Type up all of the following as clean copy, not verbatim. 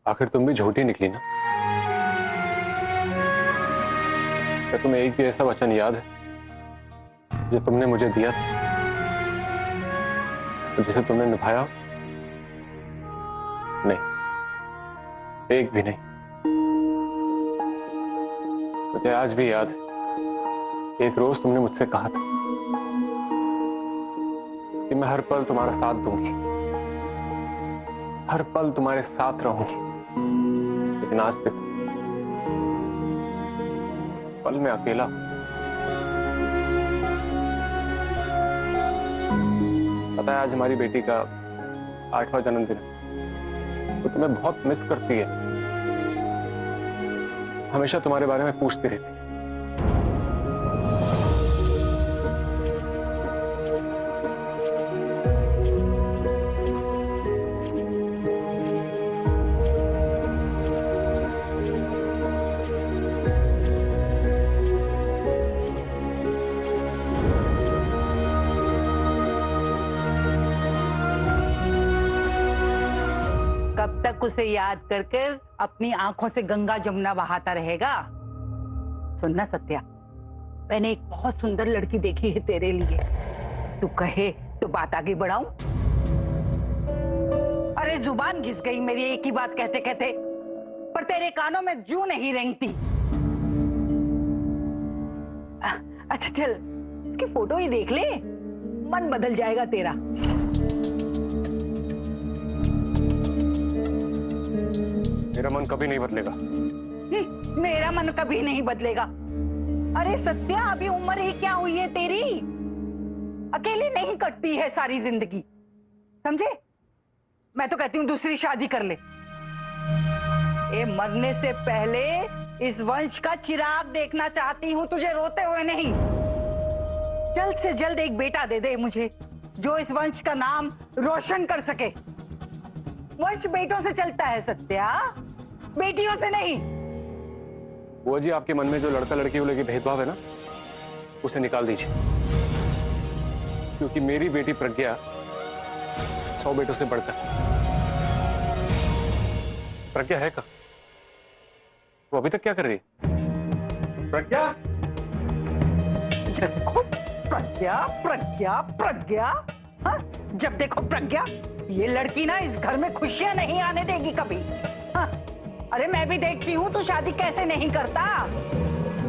आखिर तुम भी झूठी निकली ना। क्या तुम्हें एक भी ऐसा वचन याद है जो तुमने मुझे दिया था, तो जिसे तुमने निभाया? नहीं, एक भी नहीं। मुझे आज भी याद है, एक रोज तुमने मुझसे कहा था कि मैं हर पल तुम्हारा साथ दूंगी, हर पल तुम्हारे साथ रहूंगी। लेकिन आज देखो, पल में अकेला हूं। पता है आज हमारी बेटी का 8वां जन्मदिन है। वो तुम्हें बहुत मिस करती है, हमेशा तुम्हारे बारे में पूछती रहती है। कब तक उसे याद करके अपनी आंखों से गंगा जमुना बहाता रहेगा? सुनना सत्या, मैंने एक बहुत सुंदर लड़की देखी है तेरे लिए। तू कहे तो बात आगे बढ़ाऊं? अरे जुबान घिस गई मेरी एक ही बात कहते कहते, पर तेरे कानों में जू नहीं रेंगती। अच्छा चल, इसकी फोटो ही देख ले, मन बदल जाएगा तेरा। मेरा मन कभी नहीं बदलेगा। मेरा मन कभी नहीं बदलेगा। अरे सत्या, अभी उम्र ही क्या हुई है तेरी? अकेली नहीं कटती है सारी जिंदगी, समझे? मैं तो कहती हूँ दूसरी शादी कर ले। ये मरने से पहले इस वंश का चिराग देखना चाहती हूँ, तुझे रोते हुए नहीं। जल्द से जल्द एक बेटा दे दे मुझे, जो इस वंश का नाम रोशन कर सके। वंश बेटों से चलता है सत्या, बेटियों से नहीं। बुआ जी, आपके मन में जो लड़का लड़की को लेकर भेदभाव है ना, उसे निकाल दीजिए। क्योंकि मेरी बेटी प्रज्ञा 100 बेटों से बढ़कर। प्रज्ञा है कहाँ? वो अभी तक क्या कर रही है? प्रज्ञा! जब देखो प्रज्ञा प्रज्ञा प्रज्ञा, हाँ? जब देखो प्रज्ञा। ये लड़की ना इस घर में खुशियां नहीं आने देगी कभी। हाँ? अरे मैं भी देखती हूँ तू शादी कैसे नहीं करता।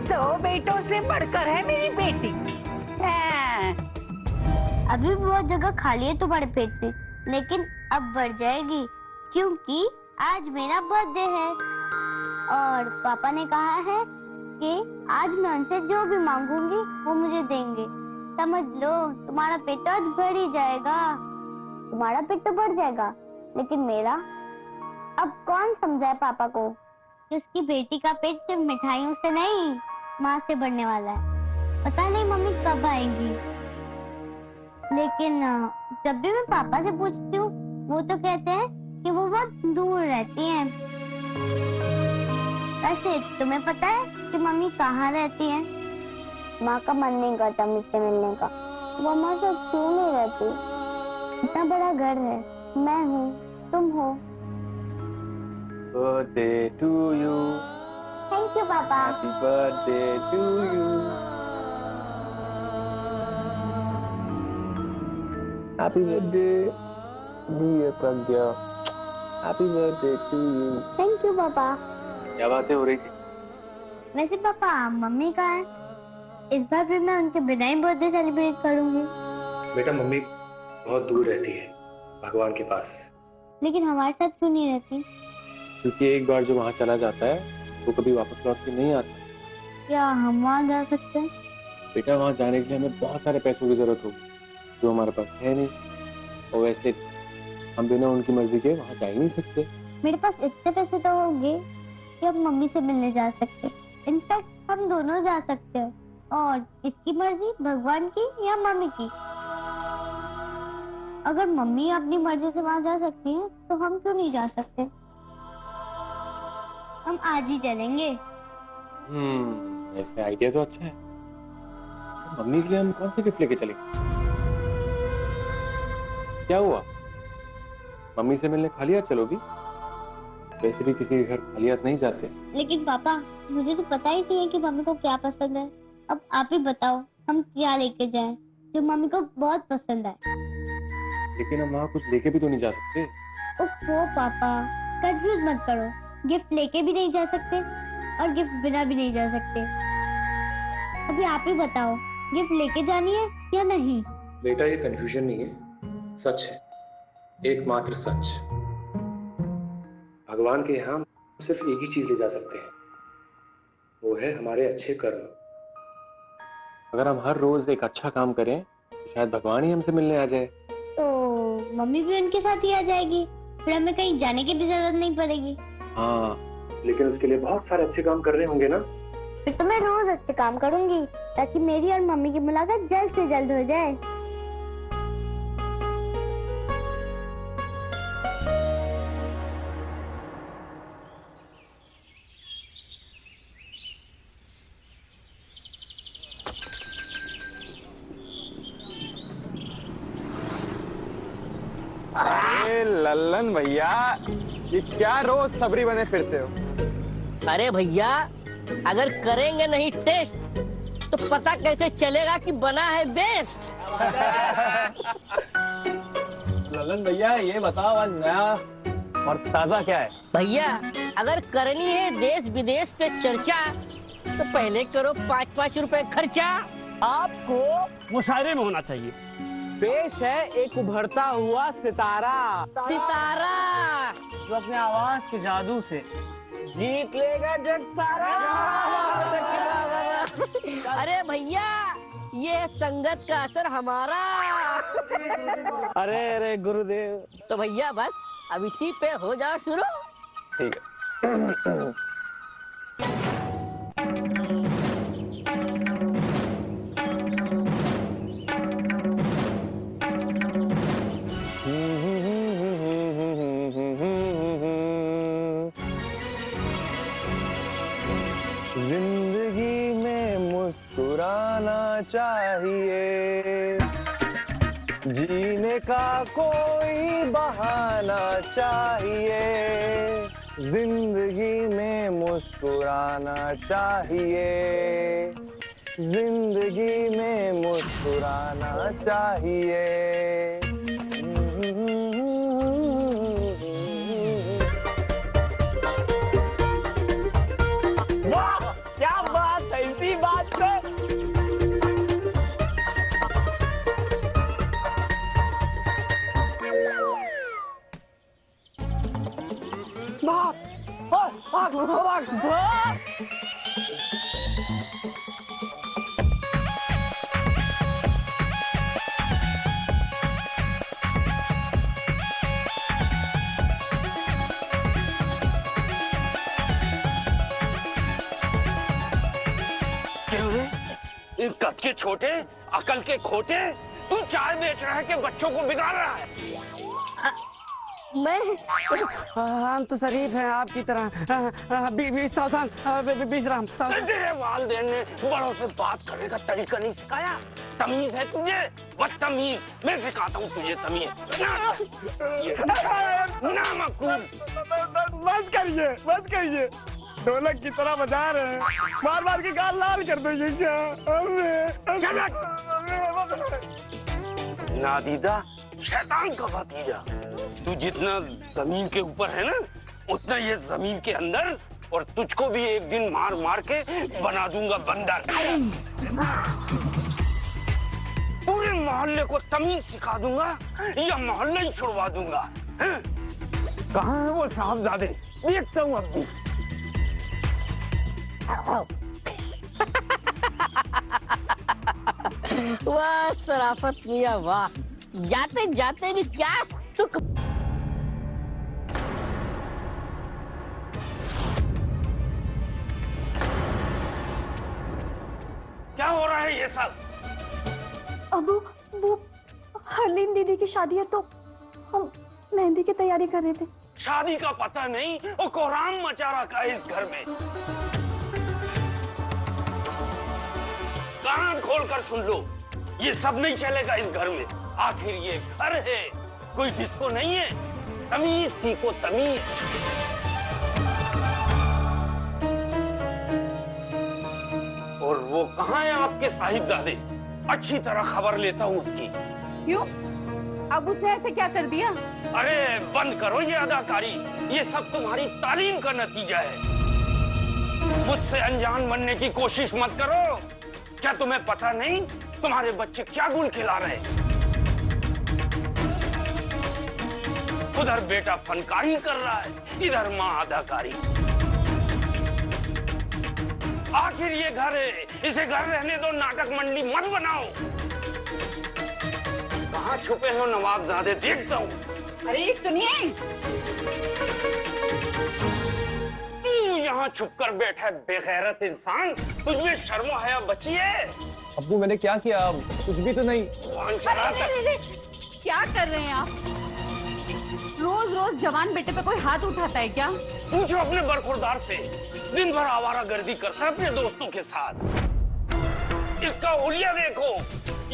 100 बेटों से बढ़कर है मेरी बेटी। हाँ। अभी भी बहुत जगह खाली है तुम्हारे पेट में, लेकिन अब बढ़ जाएगी क्योंकि आज मेरा बर्थडे है और पापा ने कहा है कि आज मैं उनसे जो भी मांगूंगी वो मुझे देंगे। समझ लो तुम्हारा पेट तो आज बढ़ ही जाएगा। तुम्हारा पेट तो बढ़ जाएगा, लेकिन मेरा? अब कौन समझाए पापा को कि उसकी बेटी का पेट सिर्फ मिठाइयों से नहीं, माँ से बढ़ने वाला है। पता नहीं मम्मी कब आएंगी, लेकिन जब भी मैं पापा से पूछती हूँ वो तो कहते हैं कि वो बहुत दूर रहती हैं। वैसे तुम्हें पता है कि मम्मी कहाँ रहती है? माँ का मन नहीं करता मुझसे मिलने का। वो माँ से क्यों नहीं रहती? इतना बड़ा घर है, मैं हूँ, तुम हो। Birthday to you. Thank you पापा। Happy birthday to you. Happy birthday dear Pragya. Happy birthday to you. Thank you पापा। क्या बातें हो रही थी? वैसे पापा मम्मी कहाँ है? इस बार फिर मैं उनके बिना ही बर्थडे सेलिब्रेट करूंगी। बेटा, मम्मी बहुत दूर रहती है, भगवान के पास। लेकिन हमारे साथ क्यों नहीं रहती? क्योंकि एक बार जो वहां चला जाता है वो कभी वापस लौट के नहीं आता। क्या हम वहाँ जा सकते हैं? बेटा, वहां जाने के लिए हमें बहुत सारे पैसों की जरूरत होगी, जो हमारे पास है नहीं। और वैसे हम बिना उनकी मर्जी के वहां जा ही नहीं सकते। मेरे पास इतने पैसे तो होंगे कि हम मम्मी से मिलने जा सकते। इनफैक्ट हम दोनों जा सकते हैं, और किसकी मर्जी, भगवान की या मम्मी की? अगर मम्मी अपनी मर्जी से वहां जा सकती हैं, तो हम क्यों नहीं जा सकते? हम आज ही चलेंगे। ऐसे आइडिया तो अच्छा है। मम्मी के लिए हम कौन सी गिफ्ट लेके चलेंगे? क्या हुआ, मम्मी से मिलने खाली हाथ चलोगी? वैसे भी किसी के घर खाली हाथ नहीं जाते। लेकिन पापा, मुझे तो पता ही नहीं है कि मम्मी को क्या पसंद है। अब आप ही बताओ, हम क्या लेके जाएं जो मम्मी को बहुत पसंद आए। लेकिन हम वहाँ कुछ लेके भी तो नहीं जा सकते। ओफो पापा, कंफ्यूज मत करो। गिफ्ट लेके भी नहीं जा सकते और गिफ्ट बिना भी नहीं जा सकते। अभी आप ही बताओ, गिफ्ट लेके जानी है या नहीं? बेटा, ये कंफ्यूजन नहीं है, सच है, एकमात्र सच। भगवान के यहाँ सिर्फ एक ही चीज ले जा सकते हैं, वो है हमारे अच्छे कर्म। अगर हम हर रोज एक अच्छा काम करें तो शायद भगवान ही हमसे मिलने आ जाए। तो मम्मी भी उनके साथ ही आ जाएगी, फिर हमें कहीं जाने की भी जरूरत नहीं पड़ेगी। हाँ, लेकिन उसके लिए बहुत सारे अच्छे काम करने होंगे ना। फिर तो मैं रोज अच्छे काम करूंगी ताकि मेरी और मम्मी की मुलाकात जल्द से जल्द हो जाए। अरे लल्लन भैया, ये क्या रोज सबरी बने फिरते हो? अरे भैया, अगर करेंगे नहीं टेस्ट तो पता कैसे चलेगा कि बना है बेस्ट। लल्लन भैया, ये बताओ आज नया और ताजा क्या है? भैया, अगर करनी है देश विदेश पे चर्चा तो पहले करो 5-5 रुपए खर्चा। आपको मुशायरे में होना चाहिए। पेश है एक उभरता हुआ सितारा सितारा जो अपने आवाज के जादू से जीत लेगा जग सारा। अरे भैया, ये संगत का असर हमारा। अरे अरे गुरुदेव। तो भैया बस अब इसी पे हो जाओ शुरू। ठीक है। जिंदगी में मुस्कुराना चाहिए, जीने का कोई बहाना चाहिए। जिंदगी में मुस्कुराना चाहिए, जिंदगी में मुस्कुराना चाहिए। वाह, क्या बात है, इसी बात पे कद के छोटे, अकल के खोटे, तू चाय बेच रहा है कि बच्चों को बिगाड़ रहा है? मैं हम तो शरीफ हैं आपकी तरह। सावधान, विश्राम। तेरे वालिदैन ने बड़ों से बात करने का तरीका नहीं सिखाया? तमीज है तुझे? बदतमीज। मैं सिखाता हूँ तुझे तमीज। ना मकूल। बस करिए, बस करिए। ढोलक की तरह बजा रहे हैं, मार मार के गाल लाल कर देंगे क्या? नादीदा शैतान का भतीजा, तू जितना जमीन के ऊपर है ना, उतना ये जमीन के अंदर, और तुझको भी एक दिन मार मार के बना दूंगा बंदर। पूरे मोहल्ले को तमीज सिखा दूंगा या मोहल्ला ही छुड़वा दूंगा। कहाँ है वो साहबजादे? देखता हूँ अब भी। वाह शराफत मियां, वाह। जाते जाते भी क्या तुक। क्या हो रहा है ये सब? अब वो हरलीन दीदी की शादी है तो हम मेहंदी की तैयारी कर रहे थे। शादी का पता नहीं, वो कोहराम मचा रखा है इस घर में। कान खोलकर सुन लो, ये सब नहीं चलेगा इस घर में। आखिर ये घर है, कोई डिस्को नहीं है। तमीज सीखो, तमीज। कहाँ है आपके साहिबजादे? अच्छी तरह खबर लेता हूँ उसकी। क्यों? अब उसने ऐसे क्या कर दिया? अरे बंद करो ये अदाकारी, ये सब तुम्हारी तालीम का नतीजा है। मुझसे अनजान बनने की कोशिश मत करो। क्या तुम्हें पता नहीं तुम्हारे बच्चे क्या गुल खिला रहे हैं? उधर बेटा फनकारी कर रहा है, इधर माँ अदाकारी। आखिर ये घर है, इसे घर रहने दो, नाटक मंडी मत बनाओ। कहाँ छुपे हो नवाबजादे, देखता हूँ। अरे सुनिए, तू यहाँ छुपकर बैठा है बेगैरत इंसान, तुझमें शर्म हया बची है? अब्बू मैंने क्या किया? कुछ भी तो नहीं। क्या कर रहे हैं आप? रोज रोज जवान बेटे पे कोई हाथ उठाता है क्या? पूछो अपने बरखुरदार से, दिन भर आवारागर्दी करता है अपने दोस्तों के साथ। इसका हुलिया देखो,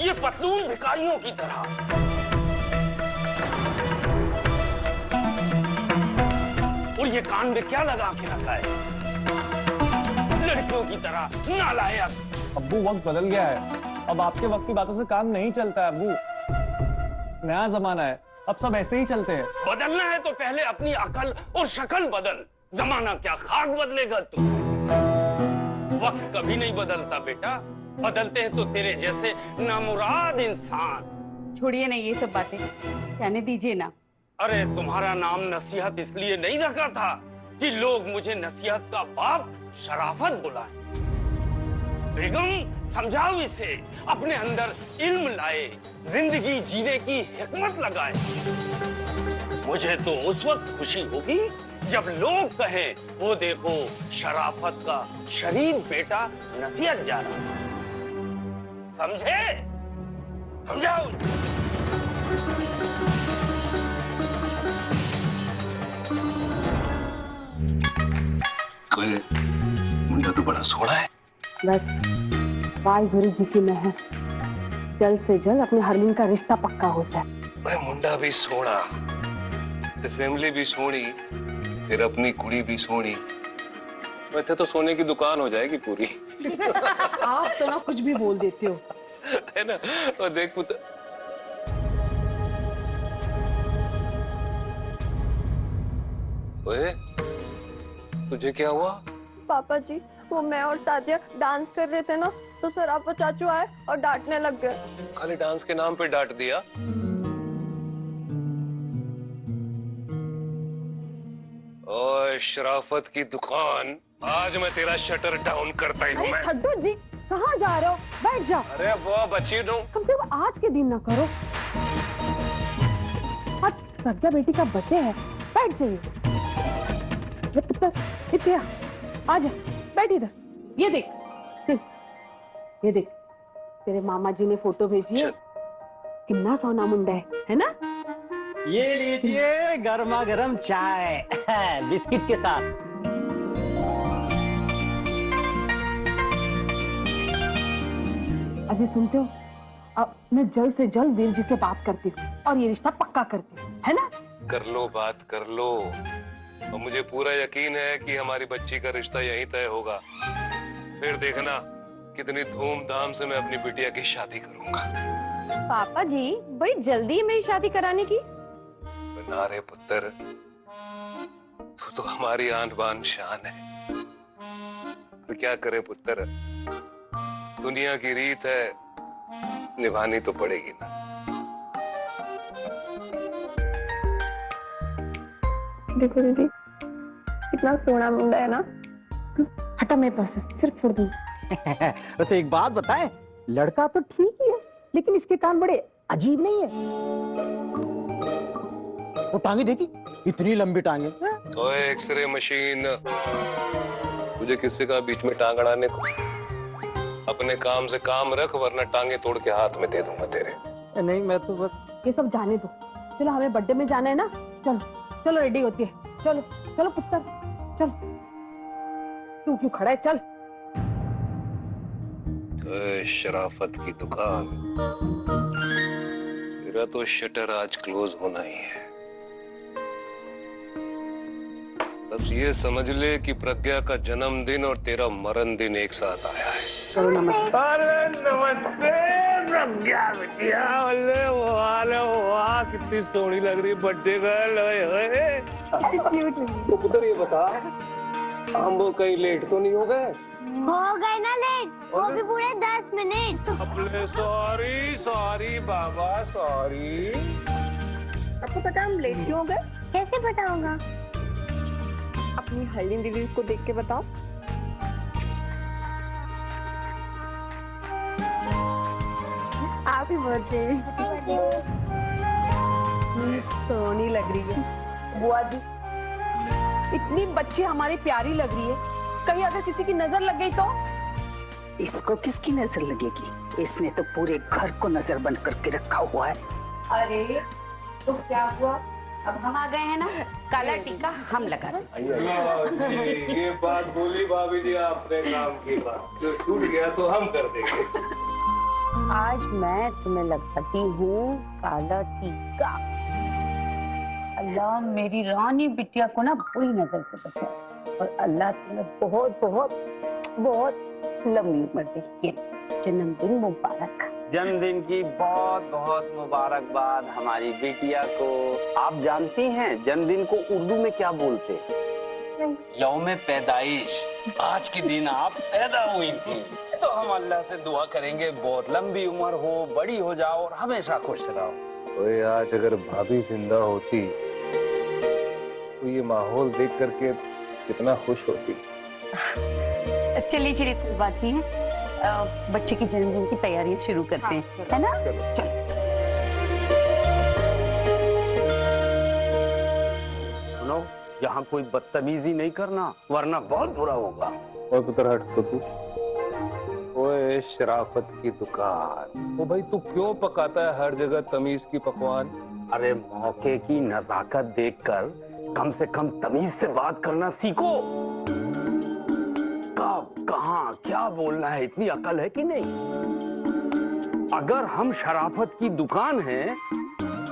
ये पतलून भिखारियों की तरह। और ये कान में क्या लगा के रखा है? लड़कियों की तरह नालायक। अब्बू वक्त बदल गया है, अब आपके वक्त की बातों से काम नहीं चलता है अब्बू। नया जमाना है, अब सब ऐसे ही चलते हैं। बदलना है तो पहले अपनी अकल और शक्ल बदल। जमाना क्या खाक बदलेगा तू? वक्त कभी नहीं बदलता बेटा, बदलते हैं तो तेरे जैसे नामुराद इंसान। छोड़िए ना ये सब बातें, कहने दीजिए ना। अरे तुम्हारा नाम नसीहत इसलिए नहीं रखा था कि लोग मुझे नसीहत का बाप शराफत बुलाएं। बेगम समझाओ इसे, अपने अंदर इल्म लाए, जिंदगी जीने की हिकमत लगाए। मुझे तो उस वक्त खुशी होगी जब लोग कहें, वो देखो शराफत का शरीफ बेटा नसीहत जा रहा है। समझे? समझाओ। मुंडा तो बड़ा सोहना है। बस वाई गुरु जी की मेहर, जल्द से जल्द अपने हरलीन का रिश्ता पक्का हो जाए। भाई मुंडा भी सोहना, फैमिली भी सोहनी, फिर अपनी कुड़ी भी सोहनी, वैसे तो सोने की दुकान हो जाएगी पूरी। आप तो ना कुछ भी बोल देते हो, है ना? और देख पुत्र, ओए तुझे क्या हुआ? पापा जी, वो मैं और सादिया डांस कर रहे थे ना, तो सराफा चाचू आए और डांटने लग गए। खाली डांस के नाम पे डांट दिया? ओए शराफत की दुकान, आज मैं तेरा शटर डाउन करता ही हूँ मैं। छड्डू जी कहाँ जा रहे हो? बैठ जाओ। अरे वो बच्ची हूँ। कम से कम आज के दिन ना करो, आज सज्जा बेटी का बर्थडे है, बैठ जाइए। इत्या आजा, बैठ इधर। ये देख, ये देख, तेरे मामा जी ने फोटो भेजी है, कितना सोना मुंडा है ना? ये लीजिए गर्मा गर्म चाय बिस्किट के साथ। अजी सुनते हो? अब मैं जल्द से जल्द वीर जी से बात करती हूँ और ये रिश्ता पक्का करती हूँ, है ना? कर लो बात कर लो, और मुझे पूरा यकीन है कि हमारी बच्ची का रिश्ता यहीं तय होगा। फिर देखना कितनी धूमधाम से मैं अपनी बिटिया की शादी करूंगा। पापा जी बड़ी जल्दी मेरी शादी कराने की? ना रे पुत्र, तू तो हमारी आन बान शान है। तो क्या करे पुत्र, दुनिया की रीत है, निभानी तो पड़ेगी ना। देखो दीदी, कितना सोना मुंडा है ना? हटा मेरे पास से, सिर्फ फोड़ दूंगी। वैसे एक बात बताएं, लड़का तो ठीक ही है, लेकिन इसके कान बड़े अजीब नहीं है। वो टांगे देखी, इतनी लंबी टांगे। ओए एक्सरे मशीन, तुझे किससे कहा बीच में टांग अड़ाने को? अपने काम से काम रख, वरना टांगे तोड़ के हाथ में दे दूंगा तेरे। नहीं मैं तो बस। ये सब जाने दो, चलो हमें बर्थडे में जाना है ना, चलो चलो रेडी होती है, चलो चलो पुत्र चल। तू क्यों खड़ा है, चल। शराफत की दुकान, तेरा तो शटर आज क्लोज होना ही है। बस ये समझ ले कि प्रज्ञा का जन्मदिन और तेरा मरण दिन एक साथ आया है। चलो नमस्ते। अरे नमस्ते प्रज्ञा बिटिया, अरे वाह कितनी सोहनी लग रही बर्थडे गर्ल। तो पुत्र ये बता, हम वो कहीं लेट तो नहीं हो गए? हो गए ना लेट, वो भी पूरे 10 मिनट। अपने सॉरी बाबा सॉरी। आपको पता हम लेट क्यों हो गए? कैसे पता होगा? अपनी हरलीन दीदी को देख के बताओ। Happy birthday. Thank you. सोनी लग रही है बुआ जी, इतनी बच्ची हमारी प्यारी लग रही है, कहीं अगर किसी की नजर लग गई तो? इसको किसकी नजर लगेगी? इसने तो पूरे घर को नजर बंद करके रखा हुआ है। अरे तो क्या हुआ? अब हम आ गए हैं ना, काला टीका हम लगा दें। ये बात बोली भाभी जी आपने, काम की बात जो टूट गया सो हम कर देंगे। आज मैं तुम्हें लगाती हूँ काला टीका। अल्लाह मेरी रानी बिटिया को ना बुरी नजर से बचाए और अल्लाह तुम्हें बहुत बहुत बहुत लंबी उम्र दे। जन्मदिन मुबारक। जन्मदिन की बहुत बहुत मुबारकबाद हमारी बिटिया को। आप जानती हैं जन्मदिन को उर्दू में क्या बोलते हैं? यौम पैदाइश। आज के दिन आप पैदा हुई थी, तो हम अल्लाह से दुआ करेंगे बहुत लंबी उम्र हो, बड़ी हो जाओ और हमेशा खुश रहो। ओए आज अगर भाभी जिंदा होती तो ये माहौल देख करके कितना खुश होती। चलिए कोई बात नहीं है, बच्चे की जन्मदिन की तैयारियां शुरू करते हैं, है ना? चलो। सुनो, यहाँ कोई बदतमीजी नहीं करना वरना बहुत बुरा होगा। और पुत्र हट तो तू। ओए शराफत की दुकान, ओ भाई तू क्यों पकाता है हर जगह तमीज की पकवान? अरे मौके की नजाकत देखकर कम से कम तमीज से बात करना सीखो। कब कहाँ क्या बोलना है इतनी अकल है कि नहीं? अगर हम शराफत की दुकान है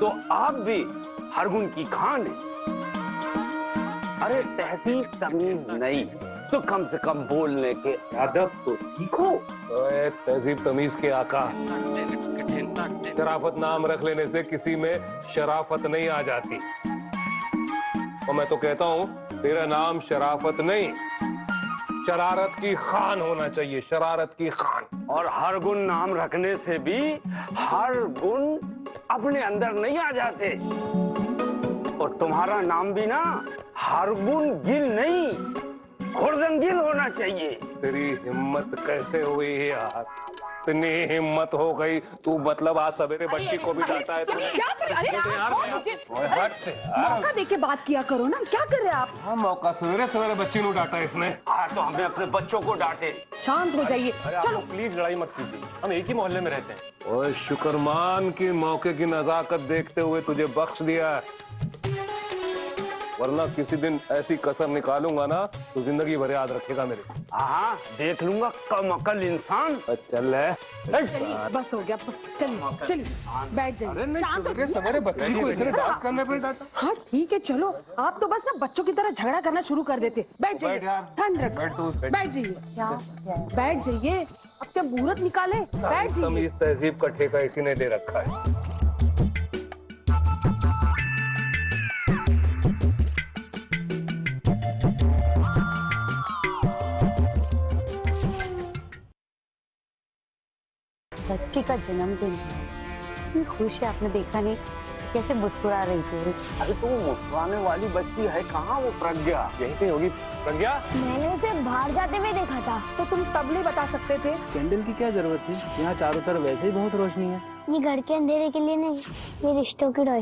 तो आप भी हर गुण की खान है। अरे तहसीब तमीज नहीं तो कम से कम बोलने के अदब तो सीखो। ओए तहजीब तमीज के आका, शराफत नाम रख लेने से किसी में शराफत नहीं आ जाती। और मैं तो कहता हूँ तेरा नाम शराफत नहीं, शरारत की खान होना चाहिए, शरारत की खान। और हर गुण नाम रखने से भी हर गुण अपने अंदर नहीं आ जाते। और तुम्हारा नाम भी ना हर गुण गिल नहीं, खुर्दंगिल होना चाहिए। तेरी हिम्मत कैसे हुई है यार? इतनी हिम्मत हो गई तू, मतलब आज सवेरे बच्ची को भी डांटा है तूने। क्या कर? अरे मौका देके बात किया करो ना, क्या कर रहे हैं आप? हाँ मौका, सवेरे सवेरे बच्ची को डांटा इसने। तो हमें अपने बच्चों को डांटे। शांत हो जाइए। चलो प्लीज लड़ाई मत कीजिए, हम एक ही मोहल्ले में रहते हैं। ओए शुक्रमान की मौके की नजाकत देखते हुए तुझे बख्श दिया, वरना किसी दिन ऐसी कसर निकालूंगा ना तो जिंदगी भर याद रखेगा मेरे। हाँ देख लूंगा कम अकल इंसान। चल है बस हो गया, चलिए चलिए बैठ जाइए। शांत हो सवेरे बच्ची को इसने डांट करने पे डांटा। हाँ ठीक है, चलो आप तो बस ना बच्चों की तरह झगड़ा करना शुरू कर देते। बैठ जाइए, ठंड रख, बैठ जाइए, बैठ जाइए। अब क्या मुहूर्त निकाले? बैठ जाइए। तमीज तहजीब का ठेका इसी ने ले रखा है। बच्ची का जन्मदिन है, इतनी खुश है, आपने देखा नहीं कैसे मुस्कुरा रही थी। अरे तो मुस्कुराने वाली बच्ची है कहाँ? वो प्रज्ञा यहीं पे होगी। प्रज्ञा, मैंने उसे बाहर जाते हुए देखा था। तो तुम तब नहीं बता सकते थे? कैंडल की क्या जरूरत थी? यहाँ चारों तरफ वैसे ही बहुत रोशनी है। ये घर के अंधेरे के लिए नहीं, ये रिश्तों की रोशनी।